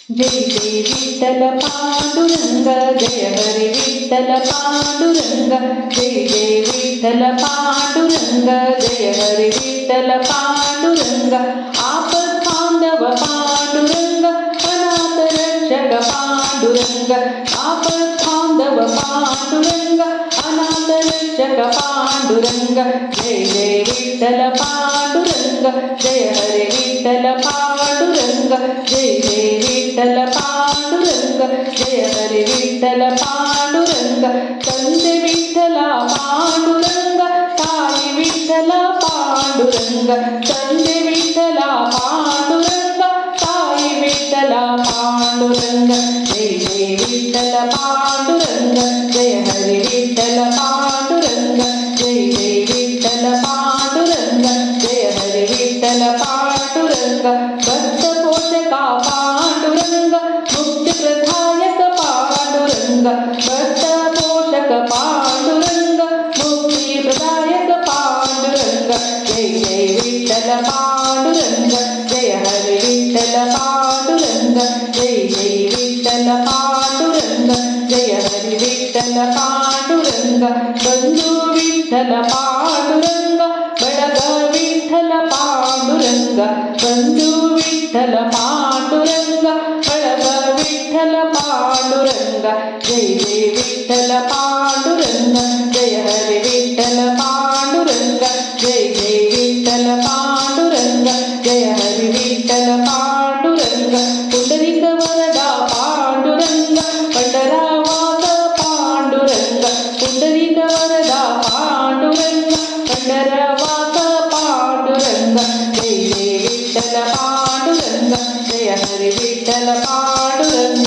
जय जय विठ्ठल पांडुरंग जय हरी विठ्ठल पांडुरंग जय जय विठ्ठल पांडुरंग जय हरी विठ्ठल पांडुरंग आपद बांधव पांडुरंग अनाथ रक्षक पांडुरंग आपद बांधव पांडुरंग अनाथ रक्षक पांडुरंग जय जय विठ्ठल पांडुरंग जय हरी विठ्ठल पांडुरंग जय जय विठ्ठल पांडुरंग जय हरी विठ्ठल पांडुरंग ತಂದೆ ವಿಠ್ಠಲ ಪಾಂಡುರಂಗ ತಾಯಿ ವಿಠ್ಠಲ ಪಾಂಡುರಂಗ ತಂದೆ ವಿಠ್ಠಲ ಪಾಂಡುರಂಗ ತಾಯಿ ವಿಠ್ಠಲ ಪಾಂಡುರಂಗ ಜಯ ಜಯ ವಿಠ್ಠಲ ಪಾಂಡುರಂಗ ಜಯ ಹರಿ ವಿಠ್ಠಲ ಪಾಂಡುರಂಗ ಜಯ ಜಯ ವಿಠ್ಠಲ ಪಾಂಡುರಂಗ ಜಯ ಹರಿ ವಿಠ್ಠಲ ಪಾಂಡುರಂಗ ಭಕ್ತ ಪೋಷಕ ಪಾಂಡುರಂಗ ಮುಕ್ತಿ ಪ್ರದಾಯಕ ಪಾಂಡುರಂಗ ಭಕ್ತ ಪೋಷಕ ಪಾಂಡುರಂಗ ಮುಕ್ತಿ ಪ್ರದಾಯಕ ಪಾಂಡುರಂಗ ಜಯ ಜಯ ವಿಠ್ಠಲ ಪಾಂಡುರಂಗ ಜಯ ಹರಿ ವಿಠ್ಠಲ ಪಾಂಡುರಂಗ ಜಯ ಜಯ ವಿಠ್ಠಲ ಪಾಂಡುರಂಗ ಜಯ ಹರಿ ವಿಠ್ಠಲ ಪಾಂಡುರಂಗ ಬಂಧು ವಿಠ್ಠಲ ಪಾಂಡುರಂಗ ಬಳಗ ವಿಠ್ಠಲ ಪಾಂಡುರಂಗ ಬಂಧು ವಿಠ್ಠಲ ಪಾಂಡುರಂಗ ಬಳಗ ವಿಠ್ಠಲ ಪಾಂಡುರಂಗ ಜಯ ಜಯ ವಿಠ್ಠಲ ಪಾಂಡುರಂಗ ಜಯ ಹರಿ ವಿಠ್ಠಲ ಪಾಂಡುರಂಗ ಜಯ ಜಯ ವಿಠ್ಠಲ ಪಾಂಡುರಂಗ ಜಯ ಹರಿ ವಿಠ್ಠಲ ಪಾಂಡುರಂಗ ಪುಂಡರಿಕ ವರದ ಪಾಂಡುರಂಗ ಪಂಡರವಾಸ ಪಾಂಡುರಂಗ ಪುಂಡರಿಕ ವರದ ಪಾಂಡುರಂಗ ಪಂಡರವಾಸ ಪಾಂಡುರಂಗ ಜಯ ಜಯ ವಿಠ್ಠಲ ಪಾಂಡುರಂಗ ಜಯ ಹರಿ ವಿಠ್ಠಲ ಪಾಂಡುರಂಗ